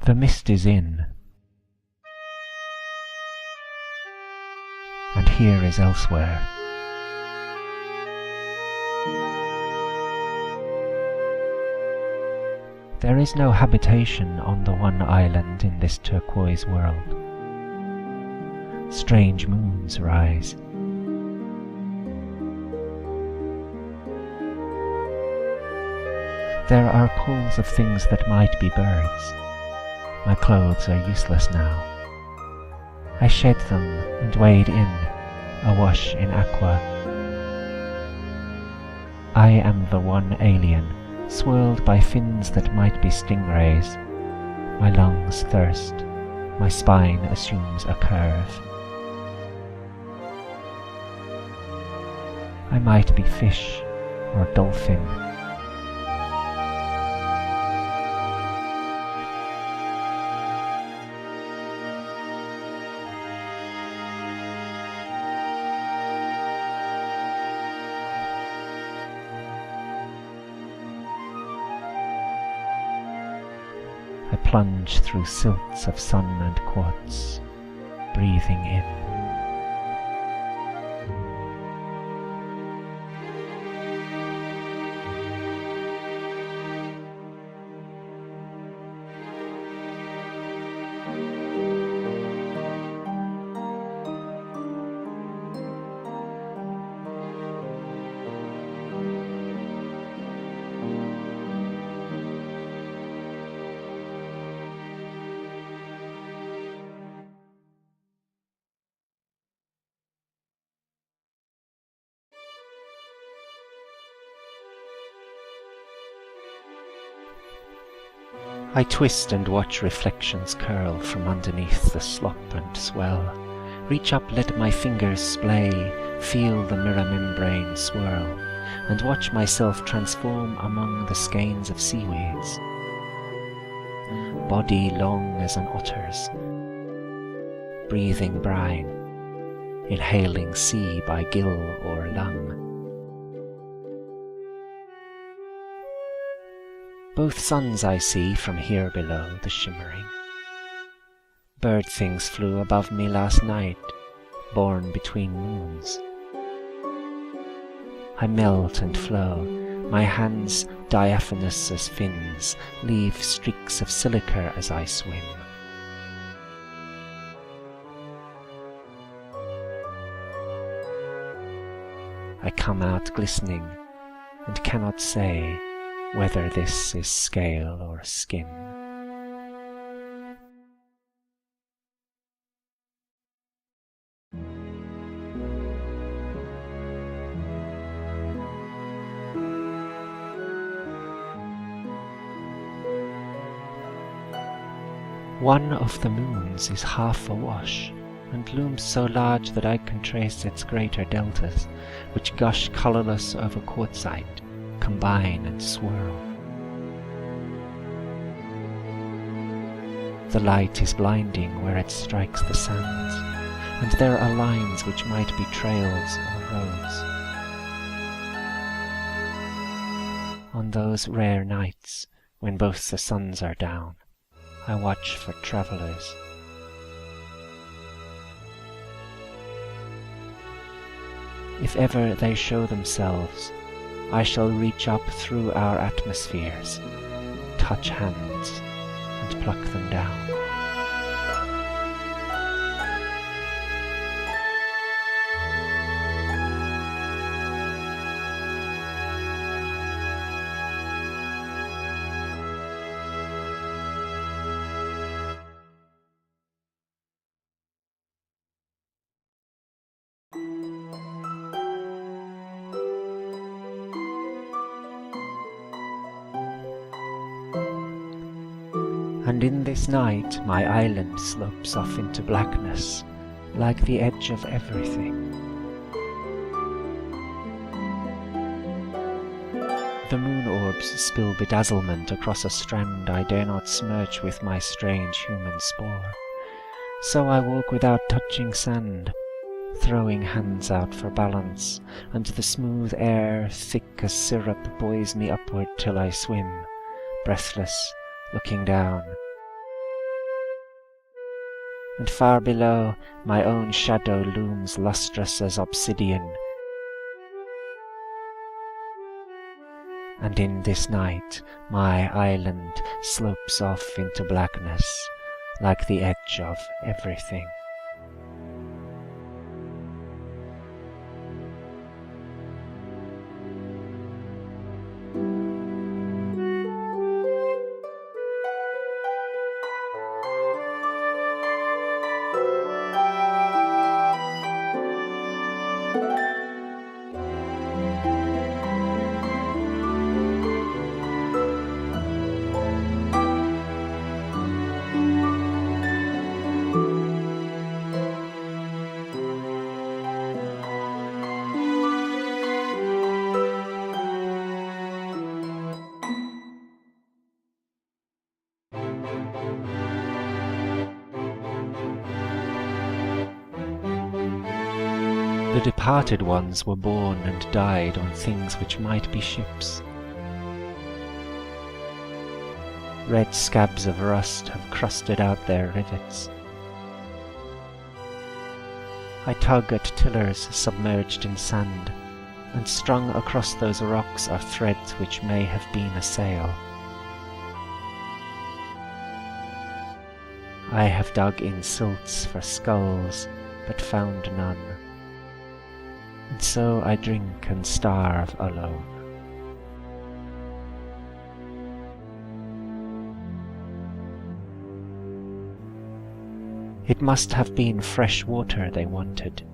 The mist is in, and here is elsewhere. There is no habitation on the one island in this turquoise world. Strange moons rise. There are calls of things that might be birds. My clothes are useless now. I shed them and wade in, awash in aqua. I am the one alien, swirled by fins that might be stingrays. My lungs thirst, my spine assumes a curve. I might be fish or dolphin. I plunge through silts of sun and quartz, breathing in. I twist and watch reflections curl from underneath the slop and swell. Reach up, let my fingers splay, feel the mirror membrane swirl, and watch myself transform among the skeins of seaweeds. Body long as an otter's, breathing brine, inhaling sea by gill or lung. Both suns I see from here below the shimmering. Bird things flew above me last night, born between moons. I melt and flow, my hands diaphanous as fins, leave streaks of silica as I swim. I come out glistening, and cannot say whether this is scale or skin. One of the moons is half awash, and looms so large that I can trace its greater deltas, which gush colourless over quartzite, combine and swirl. The light is blinding where it strikes the sands, and there are lines which might be trails or roads. On those rare nights, when both the suns are down, I watch for travellers. If ever they show themselves, I shall reach up through our atmospheres, touch hands, and pluck them down. And in this night my island slopes off into blackness, like the edge of everything. The moon orbs spill bedazzlement across a strand I dare not smirch with my strange human spore. So I walk without touching sand, throwing hands out for balance, and the smooth air, thick as syrup, buoys me upward till I swim, breathless, looking down, and far below my own shadow looms lustrous as obsidian. And in this night my island slopes off into blackness, like the edge of everything. The departed ones were born and died on things which might be ships. Red scabs of rust have crusted out their rivets. I tug at tillers submerged in sand, and strung across those rocks are threads which may have been a sail. I have dug in silts for skulls, but found none. And so I drink and starve alone. It must have been fresh water they wanted,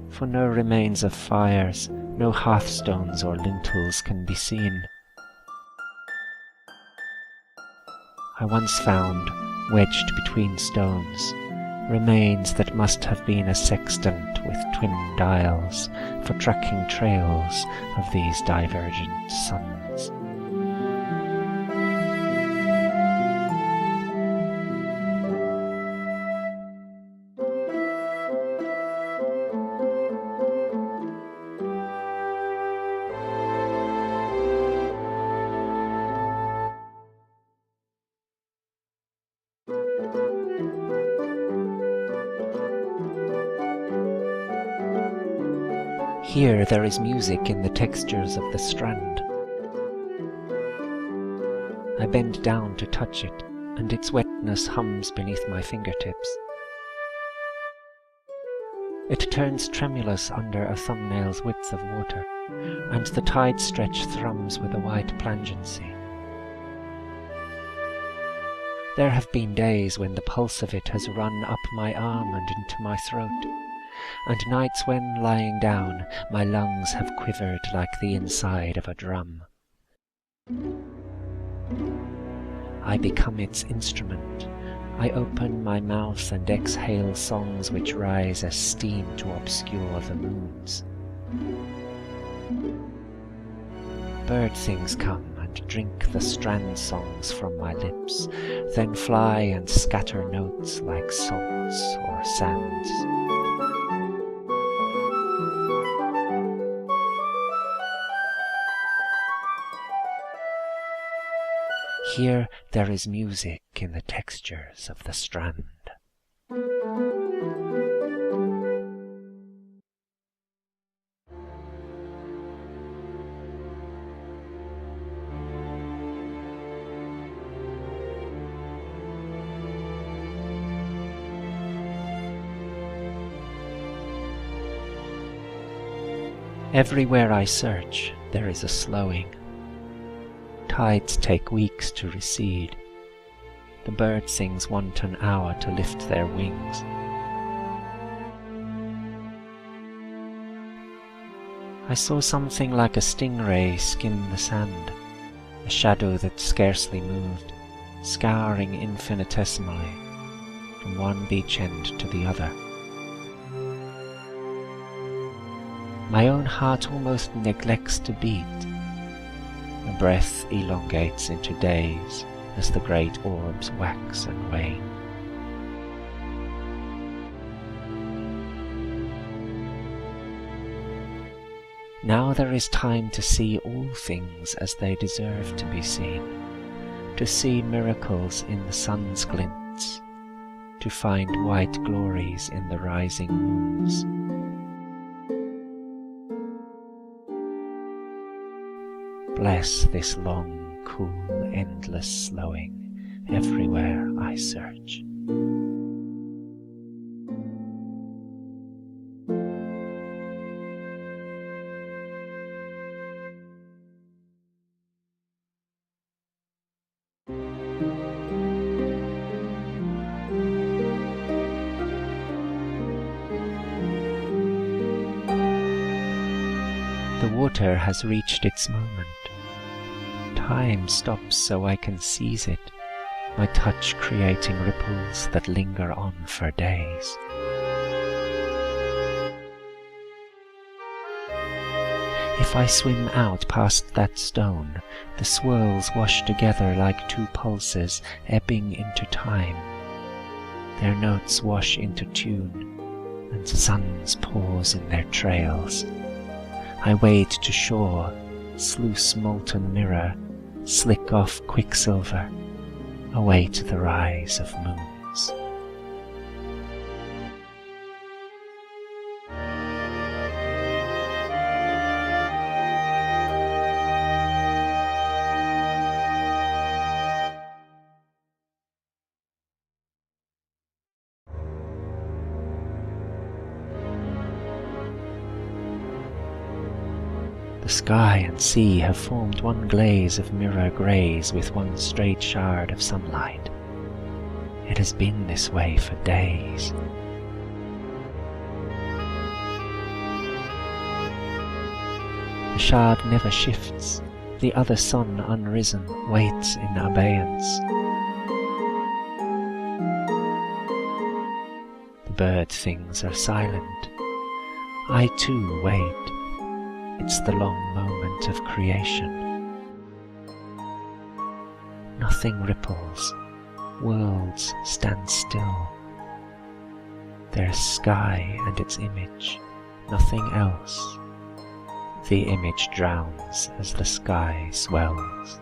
for no remains of fires, no hearthstones or lintels can be seen. I once found, wedged between stones, remains that must have been a sextant with twin dials for tracking trails of these divergent suns. Here there is music in the textures of the strand. I bend down to touch it, and its wetness hums beneath my fingertips. It turns tremulous under a thumbnail's width of water, and the tide stretch thrums with a white plangency. There have been days when the pulse of it has run up my arm and into my throat, and nights when, lying down, my lungs have quivered like the inside of a drum. I become its instrument. I open my mouth and exhale songs which rise as steam to obscure the moons. Bird things come and drink the strand songs from my lips, then fly and scatter notes like salts or sands. Here there is music in the textures of the strand. Everywhere I search, there is a slowing. Tides take weeks to recede. The bird things want an hour to lift their wings. I saw something like a stingray skim the sand, a shadow that scarcely moved, scouring infinitesimally from one beach end to the other. My own heart almost neglects to beat. The breath elongates into days as the great orbs wax and wane. Now there is time to see all things as they deserve to be seen, to see miracles in the sun's glints, to find white glories in the rising moons. Bless this long, cool, endless slowing, everywhere I search. The water has reached its moment. Time stops so I can seize it, my touch creating ripples that linger on for days. If I swim out past that stone, the swirls wash together like two pulses ebbing into time. Their notes wash into tune, and suns pause in their trails. I wade to shore, sluice molten mirror, slick off quicksilver, await the rise of moons. The sky and sea have formed one glaze of mirror greys with one straight shard of sunlight. It has been this way for days. The shard never shifts, the other sun unrisen waits in abeyance. The bird things are silent. I too wait. It's the long moment of creation. Nothing ripples, worlds stand still. There's sky and its image, nothing else. The image drowns as the sky swells.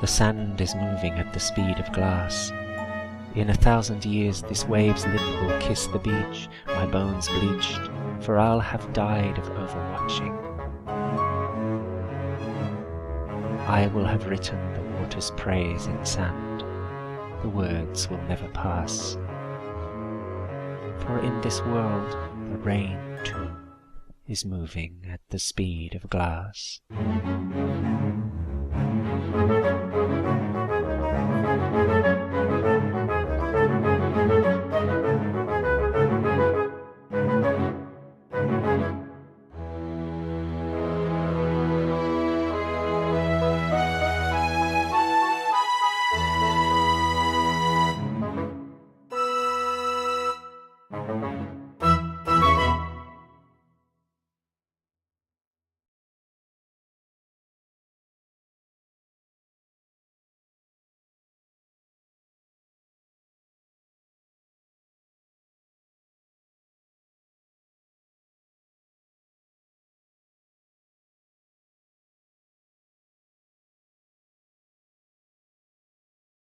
The sand is moving at the speed of glass. In 1,000 years this wave's lip will kiss the beach, my bones bleached, for I'll have died of overwatching. I will have written the water's praise in sand. The words will never pass. For in this world the rain, too, is moving at the speed of glass.